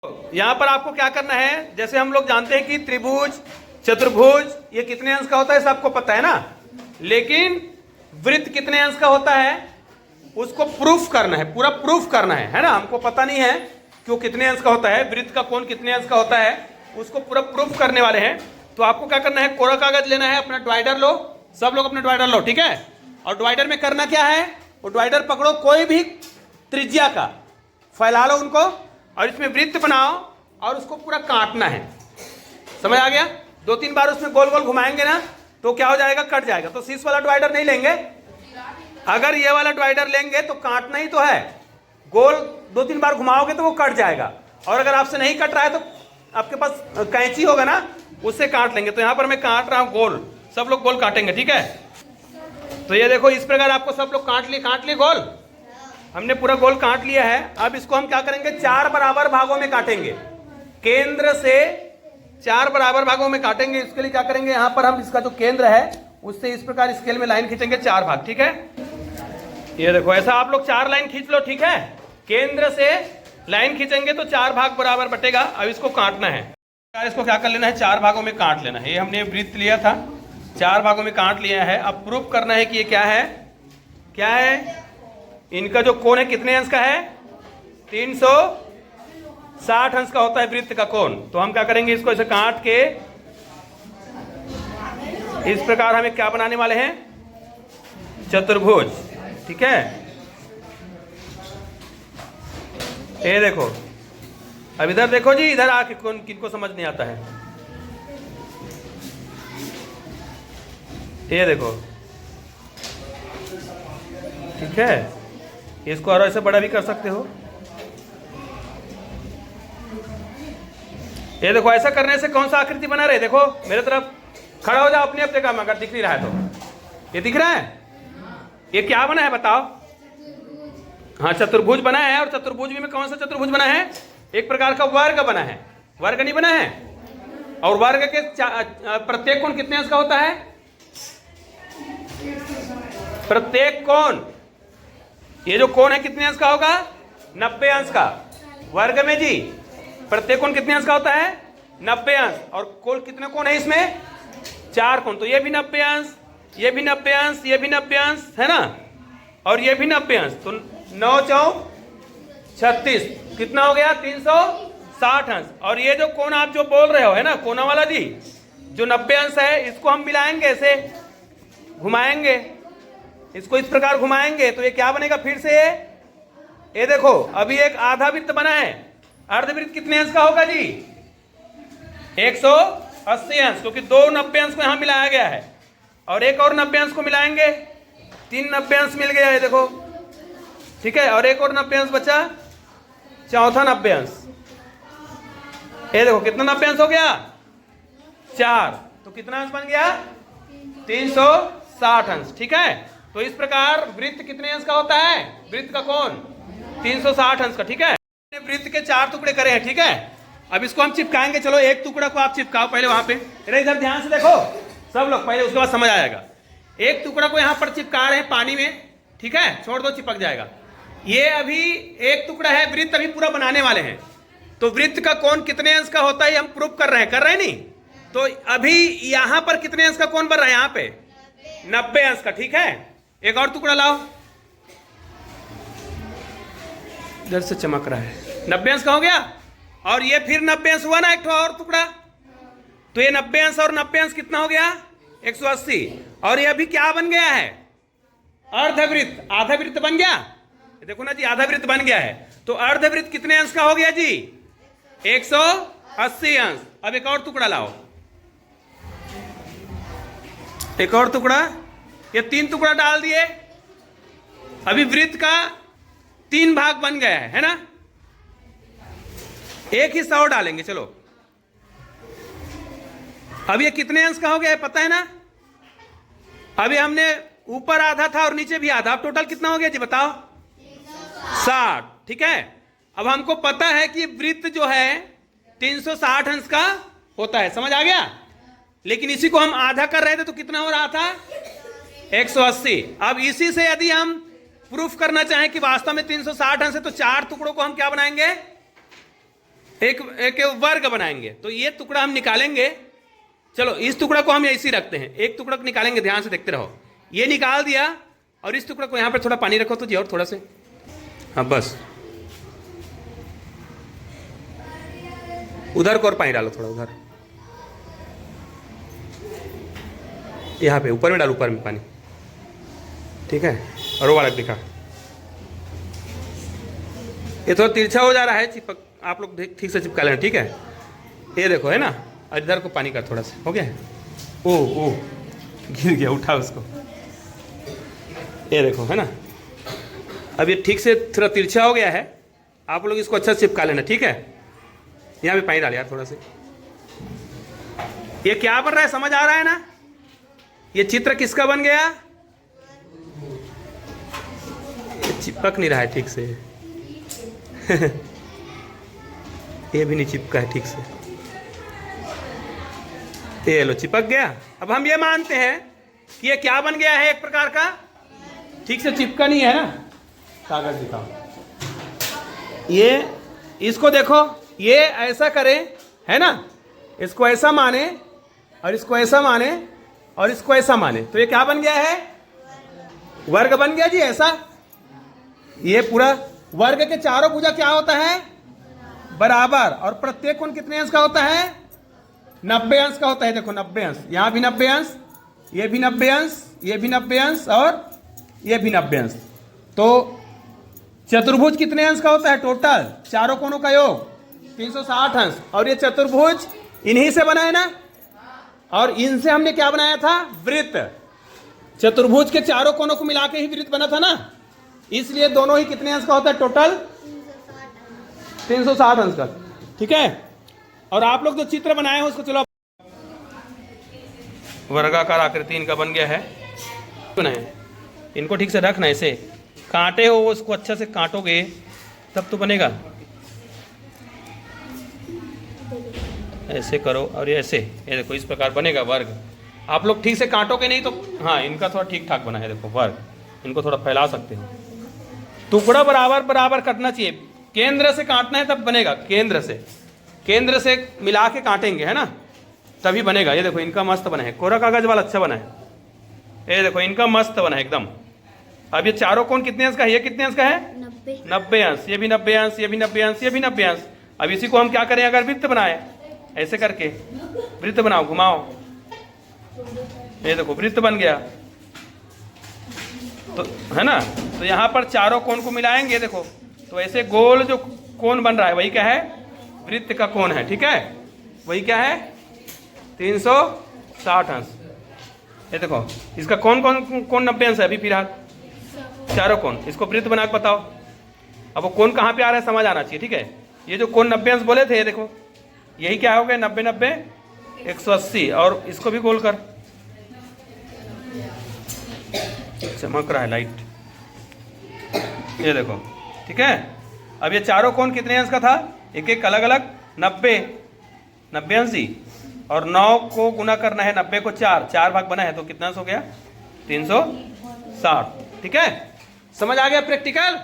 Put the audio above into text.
यहाँ पर आपको क्या करना है, जैसे हम लोग जानते हैं कि त्रिभुज, चतुर्भुज ये कितने अंश का होता है सबको पता है ना, लेकिन वृत्त कितने अंश का होता है उसको प्रूफ करना है, पूरा प्रूफ करना है ना। हमको पता नहीं है कि वो कितने अंश का होता है, वृत्त का कोण कितने अंश का होता है, उसको पूरा प्रूफ करने वाले हैं। तो आपको क्या करना है, कोरा कागज लेना है, अपना डिवाइडर लो, सब लोग अपना डिवाइडर लो, ठीक है। और डिवाइडर में करना क्या है, वो डिवाइडर पकड़ो, कोई भी त्रिज्या का फैला लो उनको, और इसमें वृत्त बनाओ और उसको पूरा काटना है। समझ आ गया? 2-3 बार उसमें गोल गोल घुमाएंगे ना तो क्या हो जाएगा, कट जाएगा। तो शीश वाला डिवाइडर नहीं लेंगे, अगर ये वाला डिवाइडर लेंगे तो काटना ही तो है, गोल 2-3 बार घुमाओगे तो वो कट जाएगा। और अगर आपसे नहीं कट रहा है तो आपके पास कैंची होगा ना, उससे काट लेंगे। तो यहाँ पर मैं काट रहा हूँ गोल, सब लोग गोल काटेंगे, ठीक है। तो ये देखो इस प्रकार आपको सब लोग काट लिए गोल, हमने पूरा गोल काट लिया है। अब इसको हम क्या करेंगे, 4 बराबर भागों में काटेंगे, केंद्र से 4 बराबर भागों में काटेंगे। इसके लिए क्या करेंगे, यहाँ पर हम इसका जो केंद्र है उससे इस प्रकार स्केल में लाइन खींचेंगे 4 भाग, ठीक है। ये देखो ऐसा आप लोग 4 लाइन खींच लो, ठीक है। केंद्र से लाइन खींचेंगे तो 4 भाग बराबर बटेगा। अब इसको काटना है, इसको क्या कर लेना है, 4 भागों में काट लेना है। ये हमने वृत्त लिया था, 4 भागों में काट लिया है। अब प्रूफ करना है कि ये क्या है, क्या है, इनका जो कोण है कितने अंश का है, 360 अंश का होता है वृत्त का कोण। तो हम क्या करेंगे, इसको ऐसे काट के इस प्रकार हमें क्या बनाने वाले हैं, चतुर्भुज, ठीक है। ये देखो, अब इधर देखो जी, इधर आके कौन किनको समझ नहीं आता है, ये देखो, ठीक है। इसको और ऐसे बड़ा भी कर सकते हो। ये देखो ऐसा करने से कौन सा आकृति बना रहे, देखो मेरे तरफ खड़ा हो जाओ अपने अपने काम, अगर दिख नहीं रहा है तो। ये दिख रहा है, ये क्या बना है बताओ, हाँ चतुर्भुज बना है। और चतुर्भुज में कौन सा चतुर्भुज बना है, एक प्रकार का वर्ग बना है, वर्ग नहीं बना है। और वर्ग के प्रत्येक कोण कितने अंश का होता है, प्रत्येक कोण, ये जो कोण है कितने अंश का होगा, 90 अंश का। वर्ग में जी प्रत्येक कोण कितने अंश का होता है, 90 अंश। और कोण कितने कोण है इसमें, 4 कोण। तो ये भी 90 अंश, ये भी 90 अंश, ये भी 90 अंश है ना, और ये भी 90 अंश। तो 9×4 = 36, कितना हो गया, 360 अंश। और ये जो कोण आप जो बोल रहे हो है ना, कोना वाला जी जो 90 अंश है, इसको हम मिलाएंगे, ऐसे घुमाएंगे, इसको इस प्रकार घुमाएंगे तो ये क्या बनेगा फिर से, ये देखो अभी एक आधा वृत्त बना है। अर्धवृत्त कितने अंश का होगा जी, 180 अंश, क्योंकि 2 90 अंश को यहां मिलाया गया है और एक और 90 अंश को मिलाएंगे, 3 90 अंश मिल गया है, देखो ठीक है। और एक और 90 अंश बचा, चौथा 90 अंश। ये देखो कितना 90 अंश हो गया, 4। तो कितना अंश बन गया, 360 अंश, ठीक है। तो इस प्रकार वृत्त कितने अंश का होता है, वृत्त का कोण 360 अंश का, ठीक है। वृत्त के 4 टुकड़े करे हैं, ठीक है। अब इसको हम चिपकाएंगे, चलो एक टुकड़ा को आप चिपकाओ पहले वहां पे, इधर ध्यान से देखो सब लोग पहले, उसके बाद समझ आएगा। एक टुकड़ा को यहां पर चिपका रहे हैं पानी में, ठीक है, छोड़ दो चिपक जाएगा। ये अभी एक टुकड़ा है, वृत्त अभी पूरा बनाने वाले हैं। तो वृत्त का कोण कितने अंश का होता है हम प्रूफ कर रहे हैं नहीं। तो अभी यहां पर कितने अंश का कोण बन रहा है, यहां पे 90 अंश का, ठीक है। एक और टुकड़ा लाओ, इधर से चमक रहा है, 90 अंश का हो गया। और ये फिर 90 अंश हुआ ना, एक और टुकड़ा, तो ये 90 अंश और 90 अंश कितना हो गया, 180। और ये अभी क्या बन गया है, अर्धवृत्त, आधा वृत्त बन गया, देखो ना जी आधा वृत्त बन गया है। तो अर्धवृत्त कितने अंश का हो गया जी, 180 अंश। अब एक और टुकड़ा लाओ, एक और टुकड़ा, ये 3 टुकड़ा डाल दिए, अभी वृत्त का 3 भाग बन गया है ना। एक हिस्सा और डालेंगे, चलो। अब ये कितने अंश का हो गया है पता है ना, अभी हमने ऊपर आधा था और नीचे भी आधा, अब टोटल कितना हो गया जी बताओ, 60, ठीक है। अब हमको पता है कि वृत्त जो है 360 अंश का होता है, समझ आ गया। लेकिन इसी को हम आधा कर रहे थे तो कितना हो रहा था, 180। अब इसी से यदि हम प्रूफ करना चाहें कि वास्तव में 360 अंश है तो 4 टुकड़ों को हम क्या बनाएंगे, एक एक वर्ग बनाएंगे। तो ये टुकड़ा हम निकालेंगे। चलो इस टुकड़ा को हम ऐसे ही रखते हैं, एक टुकड़ा को निकालेंगे, ध्यान से देखते रहो। ये निकाल दिया और इस टुकड़ा को यहाँ पर थोड़ा पानी रखो तो जी, और थोड़ा से, हाँ बस उधर को और पानी डालो थोड़ा, उधर यहाँ पे ऊपर में डालो, ऊपर में पानी, ठीक है। और वो वाला दिखा, ये थोड़ा तिरछा हो जा रहा है, चिपक, आप लोग ठीक से चिपका लेना, ठीक है। ये देखो है ना, और इधर को पानी का थोड़ा सा हो गया है। ओ गिर गया, उठा उसको, ये देखो है ना। अब ये ठीक से थोड़ा तिरछा हो गया है, आप लोग इसको अच्छा से चिपका लेना, ठीक है। यहाँ पे पानी डाल यार थोड़ा से। ये क्या बन रहा है, समझ आ रहा है ना। ये चित्र किसका बन गया, ये चिपक नहीं रहा है ठीक से ये भी नहीं चिपका है ठीक से, ये लो चिपक गया। अब हम ये मानते हैं कि ये क्या बन गया है, एक प्रकार का, ठीक से चिपका नहीं है ना। कागज दिखाओ, ये इसको देखो, ये ऐसा करे है ना, इसको ऐसा माने और इसको ऐसा माने और इसको ऐसा माने, तो ये क्या बन गया है, वर्ग बन गया जी ऐसा। ये पूरा वर्ग के चारों भुजा क्या होता है, बराबर, और प्रत्येक कोण कितने अंश का होता है, 90 अंश का होता है। देखो 90 अंश, यहां भी 90 अंश, ये भी 90 अंश, ये भी 90 अंश और ये भी 90 अंश। तो चतुर्भुज कितने अंश का होता है, टोटल चारों कोणों का योग 360 अंश। और ये चतुर्भुज इन्हीं से बना है ना, और इनसे हमने क्या बनाया था, वृत्त। चतुर्भुज के चारों कोणों को मिला के ही वृत्त बना था ना, इसलिए दोनों ही कितने अंश का होता है, टोटल 360 अंश का, ठीक है। और आप लोग जो चित्र बनाए हैं उसको चलो, वर्गाकार आकृति इनका बन गया है। इनको ठीक से रखना, ऐसे कांटे हो उसको अच्छा से काटोगे तब तो बनेगा। ऐसे करो और ये ऐसे, ये देखो इस प्रकार बनेगा वर्ग। आप लोग ठीक से काटोगे नहीं तो, हाँ इनका थोड़ा ठीक ठाक बना है, देखो वर्ग, इनको थोड़ा फैला सकते हो। टुकड़ा बराबर बराबर कटना चाहिए, केंद्र से काटना है तब बनेगा, केंद्र से मिला के काटेंगे है ना, तभी बनेगा। ये देखो इनका मस्त बना है, कोरा कागज वाला अच्छा बना है, ये देखो इनका मस्त बना है एकदम। अब ये चारों कोण कितने अंश का है, ये कितने अंश का है, 90 अंश, ये भी 90 अंश, ये भी 90 अंश, ये भी 90 अंश। अब इसी को हम क्या करें, अगर वृत्त बनाए, ऐसे करके वृत्त बनाओ, घुमाओ, ये देखो वृत्त बन गया, तो है ना। तो यहाँ पर चारों कोण को मिलाएंगे, देखो तो ऐसे गोल जो कोण बन रहा है वही क्या है, वृत्त का कोण है, ठीक है। वही क्या है, 360 अंश। ये देखो इसका कौन 90 अंश है अभी फिलहाल, चारों कोण, इसको वृत्त बना के बताओ। अब वो कोण कहाँ पे आ रहा है समझ आना चाहिए, ठीक है। ये जो कोण 90 अंश बोले थे, ये देखो यही क्या हो गया, 90 90 180, और इसको भी गोल कर, चमक रहा है लाइट, ये देखो, ठीक है। अब ये चारों कोण कितने अंश का था, एक एक अलग अलग 90 अंश ही, और 9 को गुना करना है 90 को 4 भाग बना है, तो कितना अंश हो गया, 360, ठीक है। समझ आ गया प्रैक्टिकल।